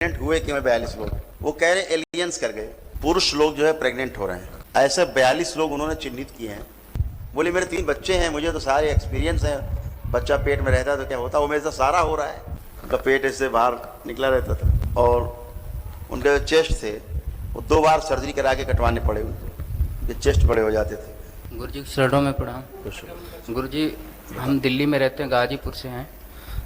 Pregnant हुए कि 42 लोग, वो कह रहे एलियंस कर गए, पुरुष लोग जो है प्रेग्नेंट हो रहे हैं। ऐसे 42 लोग उन्होंने चिन्हित किए हैं। बोले मेरे 3 बच्चे हैं, मुझे तो सारे एक्सपीरियंस है, बच्चा पेट में रहता तो क्या होता, वो मेरे साथ सारा हो रहा है। उनका पेट ऐसे बाहर निकला रहता था और उनके जो चेस्ट थे वो 2 बार सर्जरी करा के कटवाने पड़े उनको, ये चेस्ट बड़े हो जाते थे। गुरुजी शरणों में प्रणाम। गुरुजी हम दिल्ली में रहते हैं, गाजीपुर से हैं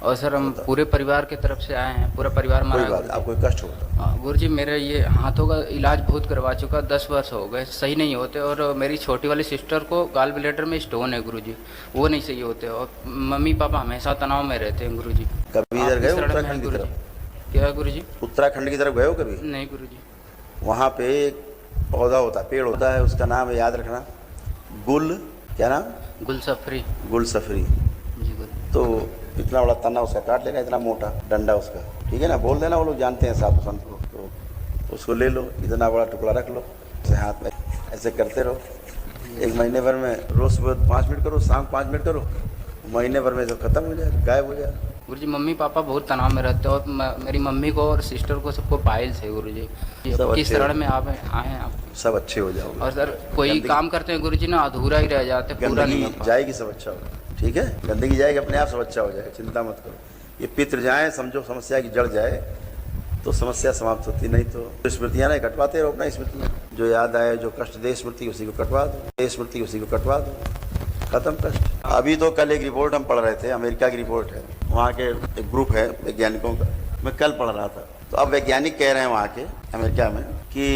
और सर हम पूरे परिवार के तरफ से आए हैं, पूरा परिवार कोई हमारा। बात आपको कष्ट होता? गुरुजी मेरे ये हाथों का इलाज बहुत करवा चुका, 10 वर्ष हो गए, सही नहीं होते। और मेरी छोटी वाली सिस्टर को गाल ब्लैडर में स्टोन है गुरुजी, वो नहीं सही होते। और मम्मी पापा हमेशा तनाव में रहते हैं गुरुजी। कभी इधर गए उत्तराखंड की तरफ? क्या गुरुजी? उत्तराखंड की तरफ गए हो कभी? नहीं गुरुजी। वहाँ पे एक पौधा होता है, पेड़ होता है, उसका नाम है, याद रखना, गुल, क्या नाम? गुलसफरी। गुलसफरी। जी गुरु। तो इतना बड़ा तना उसका काट लेना, इतना मोटा डंडा उसका, ठीक है ना, बोल देना, वो लोग जानते हैं साधु संत को। तो उसको ले लो, इतना बड़ा टुकड़ा रख लो, ऐसे हाथ में ऐसे करते रहो, 1 महीने भर में रोज सुबह 5 मिनट करो, शाम 5 मिनट करो, महीने भर में जो खत्म हो जाए, गायब हो जाए। गुरुजी मम्मी पापा बहुत तनाव में रहते हैं और मेरी मम्मी को और सिस्टर को सबको पाइल्स है गुरुजी। किस शरण में आप आए हैं आप? सब अच्छे हो जाओगे। और सर कोई काम करते हैं गुरुजी ना, अधूरा ही रह जाते, पूरा नहीं गंदगी जाएगी, सब अच्छा होगा, ठीक है, गंदगी जाएगी, अपने आप सब अच्छा हो जाएगा, चिंता मत करो। ये पितृ जाए, समझो समस्या की जड़ जाए तो समस्या समाप्त होती, नहीं तो स्मृतियाँ नहीं कटवाते रहो अपना, स्मृतियाँ जो याद आए, जो कष्ट दे स्मृति उसी को कटवा दो, स्मृति उसी को कटवा दो, खत्म कष्ट। अभी तो कल एक रिपोर्ट हम पढ़ रहे थे, अमेरिका की रिपोर्ट है, वहाँ के एक ग्रुप है वैज्ञानिकों का, मैं कल पढ़ रहा था। तो अब वैज्ञानिक कह रहे हैं वहाँ के अमेरिका में कि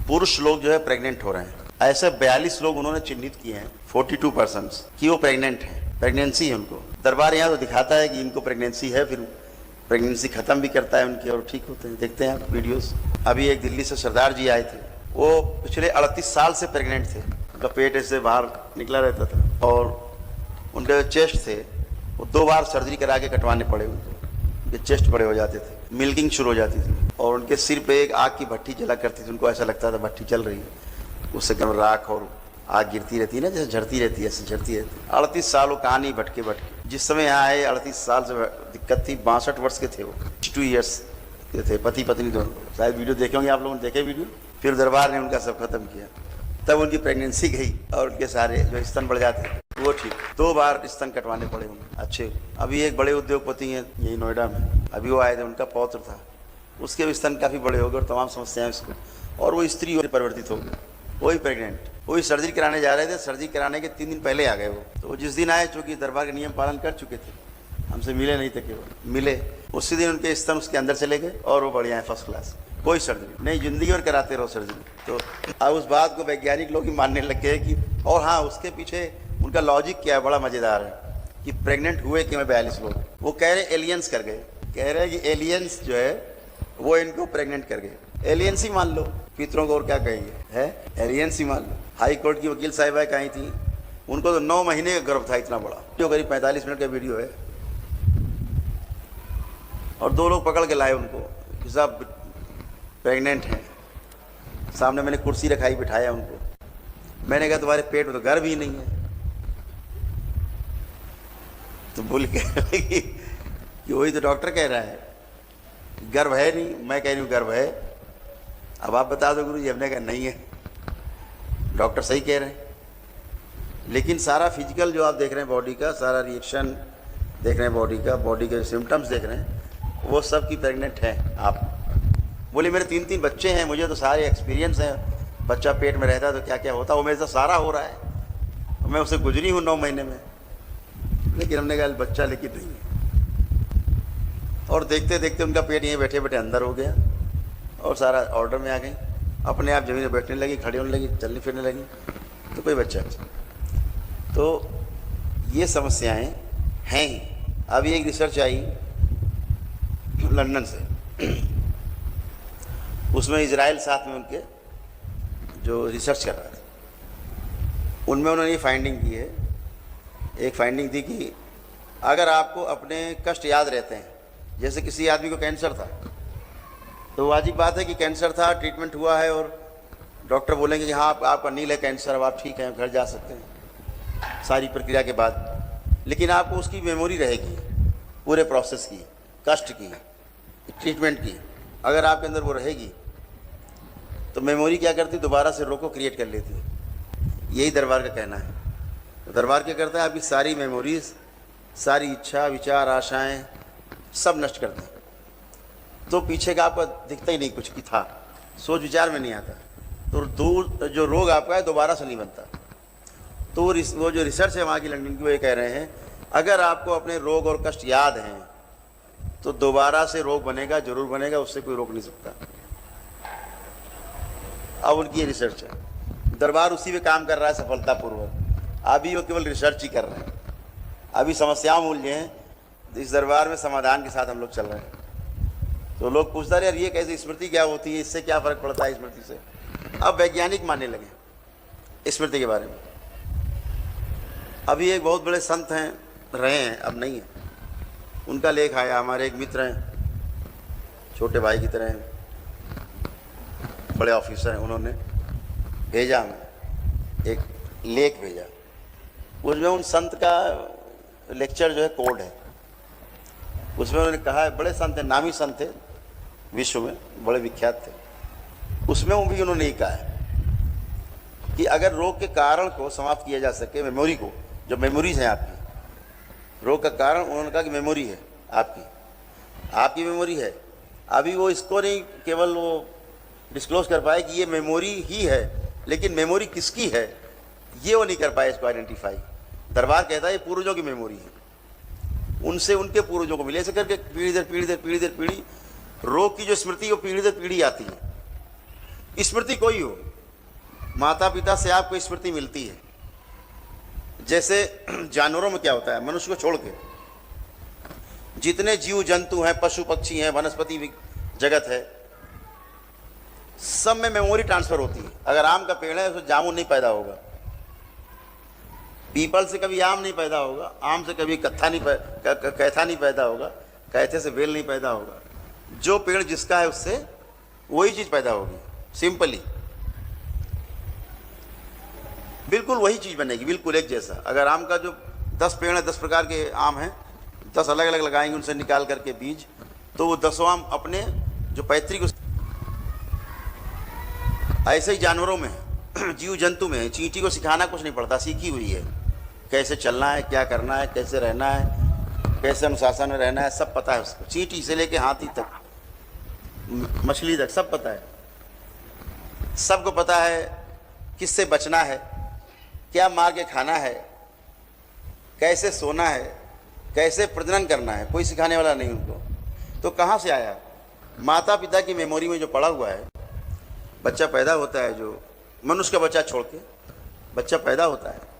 पुरुष लोग जो है प्रेग्नेंट हो रहे हैं। ऐसे 42 लोग उन्होंने चिन्हित किए हैं, 42% कि वो प्रेग्नेंट हैं, प्रेगनेंसी है उनको। दरबार यहाँ तो दिखाता है कि इनको प्रेगनेंसी है, फिर प्रेगनेंसी खत्म भी करता है उनकी और ठीक होते हैं। देखते हैं आप वीडियोस। अभी एक दिल्ली से सरदार जी आए थे, वो पिछले 38 साल से प्रेग्नेंट थे, उनका पेट ऐसे बाहर निकला रहता था और उनके जो चेस्ट थे वो 2 बार सर्जरी करा के कटवाने पड़े उनको, उनके चेस्ट बड़े हो जाते थे, मिल्किंग शुरू हो जाती थी और उनके सिर पे एक आग की भट्टी जला करती थी, उनको ऐसा लगता था भट्टी चल रही है, उससे कम राख और आग गिरती रहती है ना, जैसे झड़ती रहती है, ऐसे झड़ती रहती है। 38 साल वो कहानी भटके भटके, जिस समय यहाँ आए 38 साल से दिक्कत थी, 62 वर्ष के थे वो, 2 ईयर्स के थे, पति पत्नी दोनों। शायद वीडियो देखे होंगे आप लोगों ने, देखे वीडियो। फिर दरबार ने उनका सब खत्म किया, तब उनकी प्रेगनेंसी गई और उनके सारे जो स्तन बढ़ जाते वो ठीक। 2 बार स्तन कटवाने पड़े उन्हें अच्छे। अभी एक बड़े उद्योगपति हैं यही नोएडा में, अभी वो आए थे, उनका पौत्र था, उसके भी स्तन काफ़ी बड़े हो गए और तमाम समस्याएं उसको, और वो स्त्री परिवर्तित हो गई, वही प्रेग्नेंट, वही सर्जरी कराने जा रहे थे, सर्जरी कराने के 3 दिन पहले आ गए वो। तो जिस दिन आए, चूँकि दरबार के नियम पालन कर चुके थे, हमसे मिले नहीं थे, केवल मिले, उसी दिन उनके स्तन उसके अंदर चले गए और वो बढ़िया है, फर्स्ट क्लास, कोई सर्जरी नहीं, जिंदगी भर कराते रहो सर्जरी। तो अब उस बात को वैज्ञानिक लोग ही मानने लग गए कि, और हाँ, उसके पीछे उनका लॉजिक क्या है, बड़ा मज़ेदार है कि प्रेग्नेंट हुए कि 42 लोग, वो कह रहे एलियंस कर गए, कह रहे हैं कि एलियंस जो है वो इनको प्रेग्नेंट कर गए। एलियंस ही मान लो, पितरों को और क्या कहेंगे, है एलियंस ही मान लो। हाई कोर्ट की वकील साहिबा कहीं थी, उनको तो 9 महीने का गर्भ था, इतना बड़ा, जो करीब 45 मिनट का वीडियो है, और 2 लोग पकड़ के लाए उनको कि साहब प्रेग्नेंट हैं। सामने मैंने कुर्सी रखाई, बिठाया उनको, मैंने कहा तुम्हारे पेट में तो गर्भ ही नहीं है। तो बोल के कि वही तो डॉक्टर कह रहा है गर्भ है नहीं, मैं कह रही हूँ गर्भ है, अब आप बता दो गुरु जी। हमने कहा नहीं है, डॉक्टर सही कह रहे हैं। लेकिन सारा फिजिकल जो आप देख रहे हैं बॉडी का, सारा रिएक्शन देख रहे हैं बॉडी का, बॉडी के सिम्टम्स देख रहे हैं, वो सब की प्रेग्नेंट हैं आप। बोले मेरे 3 बच्चे हैं, मुझे तो सारे एक्सपीरियंस हैं, बच्चा पेट में रहता तो क्या क्या होता, वो मेरे साथ सारा हो रहा है, मैं उससे गुजरी हूँ 9 महीने में। लेकिन हमने कहा बच्चा लेकिन नहीं है, और देखते देखते उनका पेट यहीं बैठे बैठे अंदर हो गया और सारा ऑर्डर में आ गई, अपने आप जमीन में बैठने लगी, खड़ी होने लगी, चलने फिरने लगी, तो कोई बच्चा नहीं। तो ये समस्याएं हैं ही। अभी एक रिसर्च आई लंदन से, उसमें इजराइल साथ में उनके जो रिसर्च कर रहा था, उनमें उन्होंने ये फाइंडिंग की है, एक फाइंडिंग थी कि अगर आपको अपने कष्ट याद रहते हैं, जैसे किसी आदमी को कैंसर था, तो वाजिब बात है कि कैंसर था, ट्रीटमेंट हुआ है और डॉक्टर बोलेंगे कि हाँ आपका नील है कैंसर, अब आप ठीक हैं, घर जा सकते हैं सारी प्रक्रिया के बाद। लेकिन आपको उसकी मेमोरी रहेगी पूरे प्रोसेस की, कष्ट की, ट्रीटमेंट की, अगर आपके अंदर वो रहेगी तो मेमोरी क्या करती है, दोबारा से रोग को क्रिएट कर लेती है। यही दरबार का कहना है। तो दरबार क्या करता है, आपकी सारी मेमोरीज, सारी इच्छा, विचार, आशाएं सब नष्ट कर दें। तो पीछे का आपका दिखता ही नहीं कुछ कि था, सोच विचार में नहीं आता। तो दूर जो रोग आपका है दोबारा से नहीं बनता। तो वो जो रिसर्च है वहाँ की लंदन की, वो ये कह रहे हैं अगर आपको अपने रोग और कष्ट याद हैं तो दोबारा से रोग बनेगा, जरूर बनेगा, उससे कोई रोक नहीं सकता। अब उनकी ये रिसर्च है। दरबार उसी पे काम कर रहा है सफलतापूर्वक। अभी वो केवल रिसर्च ही कर रहे हैं। अभी समस्याओं मूल्य हैं, इस दरबार में समाधान के साथ हम लोग चल रहे हैं। तो लोग पूछता रहे यार ये कैसे स्मृति क्या होती है, इससे क्या फ़र्क पड़ता है स्मृति से। अब वैज्ञानिक मानने लगे स्मृति के बारे में। अभी एक बहुत बड़े संत हैं, रहे हैं, अब नहीं है, उनका लेख आया। हमारे एक मित्र हैं, छोटे भाई की तरह हैं, बड़े ऑफिसर हैं, उन्होंने भेजा हमें एक लेख भेजा। उसमें उन संत का लेक्चर जो है कोड है। उसमें उन्होंने कहा है, बड़े संत हैं, नामी संत थे, विश्व में बड़े विख्यात थे। उसमें भी उन्होंने ये कहा है कि अगर रोग के कारण को समाप्त किया जा सके, मेमोरी को, जो मेमोरीज हैं आपकी, रोग का कारण उन्होंने कहा कि मेमोरी है आपकी मेमोरी है। अभी वो इसको नहीं केवल वो डिस्क्लोज कर पाए कि ये मेमोरी ही है, लेकिन मेमोरी किसकी है ये वो नहीं कर पाए इसको आइडेंटिफाई। दरबार कहता है ये पूर्वजों की मेमोरी है, उनसे उनके पूर्वजों को मिले। ऐसे करके पीढ़ी दर पीढ़ी रोग की जो स्मृति वो पीढ़ी दर पीढ़ी आती है। स्मृति कोई हो, माता पिता से आपको स्मृति मिलती है। जैसे जानवरों में क्या होता है, मनुष्य को छोड़ के जितने जीव जंतु हैं, पशु पक्षी हैं, वनस्पति जगत है, सब में मेमोरी ट्रांसफर होती है। अगर आम का पेड़ है तो जामुन नहीं पैदा होगा, पीपल से कभी आम नहीं पैदा होगा, आम से कभी कैथा नहीं पैदा होगा, कैथे से बेल नहीं पैदा होगा। जो पेड़ जिसका है उससे वही चीज पैदा होगी। सिंपली बिल्कुल वही चीज बनेगी, बिल्कुल एक जैसा। अगर आम का जो 10 पेड़ है, 10 प्रकार के आम हैं, 10 अलग अलग लगाएंगे उनसे निकाल करके बीज, तो वो 10 आम अपने जो पैतृक। ऐसे ही जानवरों में, जीव जंतु में, चींटी को सिखाना कुछ नहीं पड़ता, सीखी हुई है। कैसे चलना है, क्या करना है, कैसे रहना है, कैसे अनुशासन में रहना है, सब पता है उसको। चींटी से लेके हाथी तक, मछली तक सब पता है। सबको पता है किससे बचना है, क्या मार के खाना है, कैसे सोना है, कैसे प्रजनन करना है, कोई सिखाने वाला नहीं उनको। तो कहाँ से आया? माता पिता की मेमोरी में जो पड़ा हुआ है। बच्चा पैदा होता है, जो मनुष्य का बच्चा छोड़ के बच्चा पैदा होता है,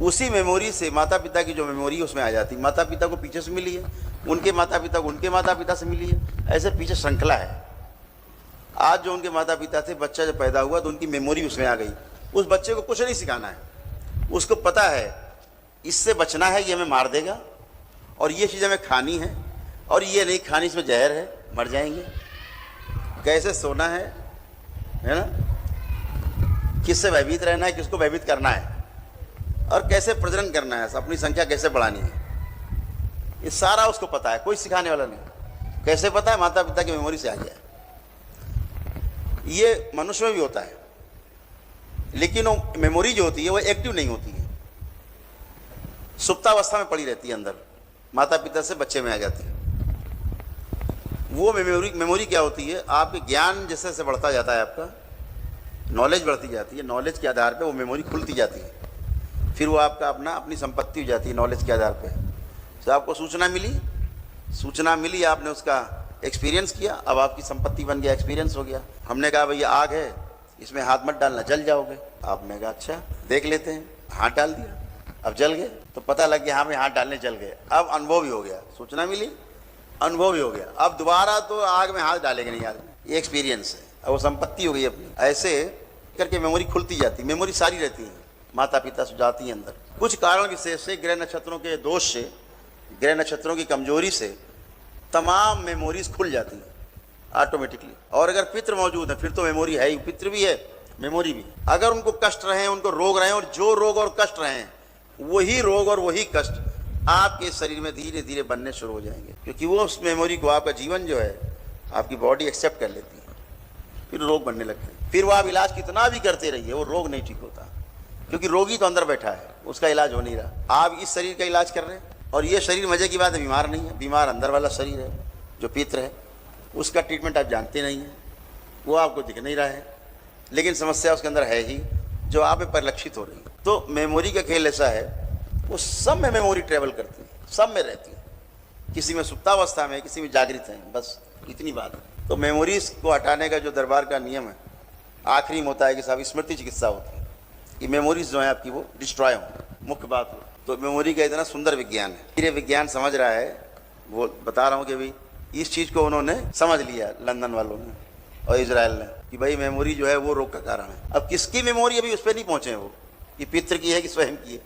उसी मेमोरी से माता पिता की जो मेमोरी उसमें आ जाती है। माता पिता को पीछे से मिली है, उनके माता पिता को उनके माता पिता से मिली है, ऐसे पीछे श्रृंखला है। आज जो उनके माता पिता थे, बच्चा जब पैदा हुआ तो उनकी मेमोरी उसमें आ गई। उस बच्चे को कुछ नहीं सिखाना है, उसको पता है इससे बचना है, ये हमें मार देगा, और ये चीज़ हमें खानी है, और ये नहीं खानी, इसमें जहर है, मर जाएंगे। कैसे सोना है ना, किससे भयभीत रहना है, किसको भयभीत करना है, और कैसे प्रजनन करना है, अपनी संख्या कैसे बढ़ानी है, ये सारा उसको पता है, कोई सिखाने वाला नहीं। कैसे पता है? माता पिता की मेमोरी से आ गया है। ये मनुष्य में भी होता है, लेकिन वो मेमोरी जो होती है वो एक्टिव नहीं होती है, सुप्तावस्था में पड़ी रहती है, अंदर माता पिता से बच्चे में आ जाती है। वो मेमोरी क्या होती है? आपके ज्ञान जैसे जैसे बढ़ता जाता है, आपका नॉलेज बढ़ती जाती है, नॉलेज के आधार पे वो मेमोरी खुलती जाती है। फिर वो आपका अपनी संपत्ति हो जाती है नॉलेज के आधार पे। तो आपको सूचना मिली, आपने उसका एक्सपीरियंस किया, अब आपकी संपत्ति बन गया, एक्सपीरियंस हो गया। हमने कहा भैया आग है, इसमें हाथ मत डालना, जल जाओगे। आपने कहा अच्छा देख लेते हैं, हाथ डाल दिया, अब जल गए। तो पता लग गया हाँ भाई हाथ डालने जल गए। अब अनुभव भी हो गया, सूचना मिली, अनुभव भी हो गया। अब दोबारा तो आग में हाथ डालेंगे नहीं आदमी, ये एक्सपीरियंस है, अब वो संपत्ति हो गई अपनी। ऐसे करके मेमोरी खुलती जाती है, मेमोरी सारी रहती है, माता पिता से जाती है अंदर। कुछ कारण विशेष से, ग्रह नक्षत्रों के दोष से, ग्रह नक्षत्रों की कमजोरी से तमाम मेमोरीज खुल जाती हैं ऑटोमेटिकली। और अगर पितृ मौजूद है फिर तो मेमोरी है ही, पितृ भी है, मेमोरी भी। अगर उनको कष्ट रहे, उनको रोग रहे, और जो रोग और कष्ट रहे वही रोग और वही कष्ट आपके शरीर में धीरे धीरे बनने शुरू हो जाएंगे, क्योंकि वो उस मेमोरी को, आपका जीवन जो है, आपकी बॉडी एक्सेप्ट कर लेती है, फिर रोग बनने लगते हैं। फिर वो आप इलाज कितना भी करते रहिए, वो रोग नहीं ठीक होता, क्योंकि रोगी तो अंदर बैठा है, उसका इलाज हो नहीं रहा। आप इस शरीर का इलाज कर रहे हैं, और ये शरीर मजे की बात है बीमार नहीं है, बीमार अंदर वाला शरीर है जो पित्र है, उसका ट्रीटमेंट आप जानते नहीं हैं, वो आपको दिख नहीं रहा है, लेकिन समस्या उसके अंदर है ही जो आप में परिलक्षित हो रही है। तो मेमोरी का खेल ऐसा है, वो सब में मेमोरी ट्रेवल करती है, सब में रहती है, किसी में सुप्तावस्था में, किसी में जागृत है, बस इतनी बात है। तो मेमोरीज को हटाने का जो दरबार का नियम है, आखिरी में होता है कि साहब स्मृति चिकित्सा होती है कि मेमोरीज जो है आपकी वो डिस्ट्रॉय हो, मुख्य बात हो। तो मेमोरी का इतना सुंदर विज्ञान है, ये विज्ञान समझ रहा है, वो बता रहा हूँ कि भाई इस चीज़ को उन्होंने समझ लिया लंदन वालों ने और इजराइल ने कि भाई मेमोरी जो है वो रोग का कारण है। अब किसकी मेमोरी अभी उस पर नहीं पहुँचे वो, कि पितृ की है कि स्वयं की है,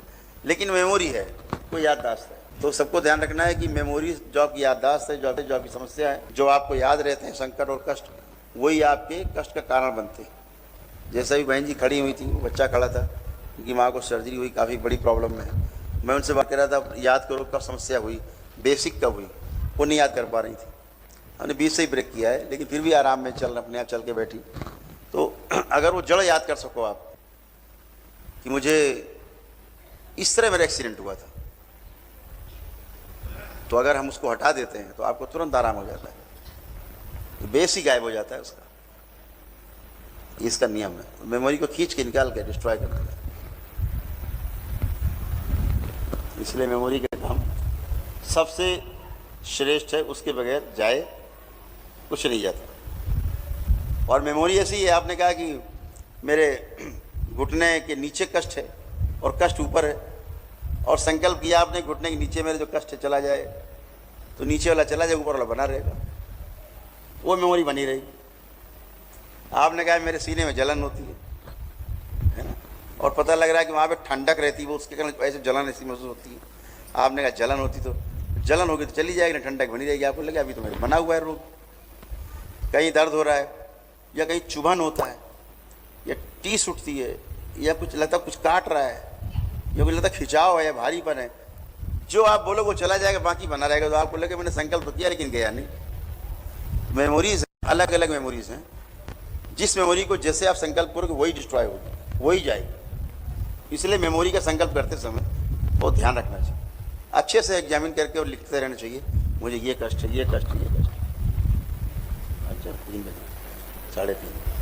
लेकिन मेमोरी है, कोई याददाश्त है। तो सबको ध्यान रखना है कि मेमोरी जो आपकी याददाश्त है, जो आपकी समस्या है, जो आपको याद रहते हैं संकट और कष्ट, वही आपके कष्ट का कारण बनते हैं। जैसे भी बहन जी खड़ी हुई थी, वो बच्चा खड़ा था, उनकी माँ को सर्जरी हुई, काफ़ी बड़ी प्रॉब्लम में है। मैं उनसे बात कर रहा था, याद करो कब समस्या हुई, बेसिक कब हुई, वो नहीं याद कर पा रही थी। हमने बीच से ही ब्रेक किया है, लेकिन फिर भी आराम में अपने आप चल के बैठी। तो अगर वो जड़ याद कर सको आप कि मुझे इस तरह मेरा एक्सीडेंट हुआ था, तो अगर हम उसको हटा देते हैं तो आपको तुरंत आराम हो जाता है, बेस ही गायब हो जाता है उसका। इसका नियम है, मेमोरी को खींच के निकाल के डिस्ट्रॉय कर देता है। इसलिए मेमोरी का काम सबसे श्रेष्ठ है, उसके बगैर जाए कुछ नहीं जाता। और मेमोरी ऐसी है, आपने कहा कि मेरे घुटने के नीचे कष्ट है और कष्ट ऊपर है, और संकल्प किया आपने घुटने के नीचे मेरे जो कष्ट है चला जाए, तो नीचे वाला चला जाए, ऊपर वाला बना रहेगा, वो मेमोरी बनी रहेगी। आपने कहा मेरे सीने में जलन होती है ना, और पता लग रहा है कि वहाँ पे ठंडक रहती है, वो उसके कारण ऐसे जलन ऐसी महसूस होती है। आपने कहा जलन होती, तो जलन होगी तो चली जाएगी ना, ठंडक बनी रहेगी। आपको लगे अभी तो मेरे बना हुआ है रोग, कहीं दर्द हो रहा है, या कहीं चुभन होता है, या टीस उठती है, या कुछ लगता कुछ काट रहा है, या कुछ लगता खिंचाव है या भारीपन है, जो आप बोलो वो चला जाएगा, बाकी बना रहेगा। तो आपको लगे मैंने संकल्प किया लेकिन गया नहीं। मेमोरीज अलग अलग मेमोरीज हैं, जिस मेमोरी को जैसे आप संकल्प करोगे वही डिस्ट्रॉय होगी, वही जाएगी। इसलिए मेमोरी का संकल्प करते समय बहुत ध्यान रखना चाहिए, अच्छे से एग्जामिन करके और लिखते रहना चाहिए, मुझे ये कष्ट है, ये कष्ट है, ये कष्ट है। अच्छा 3 बजे 3:30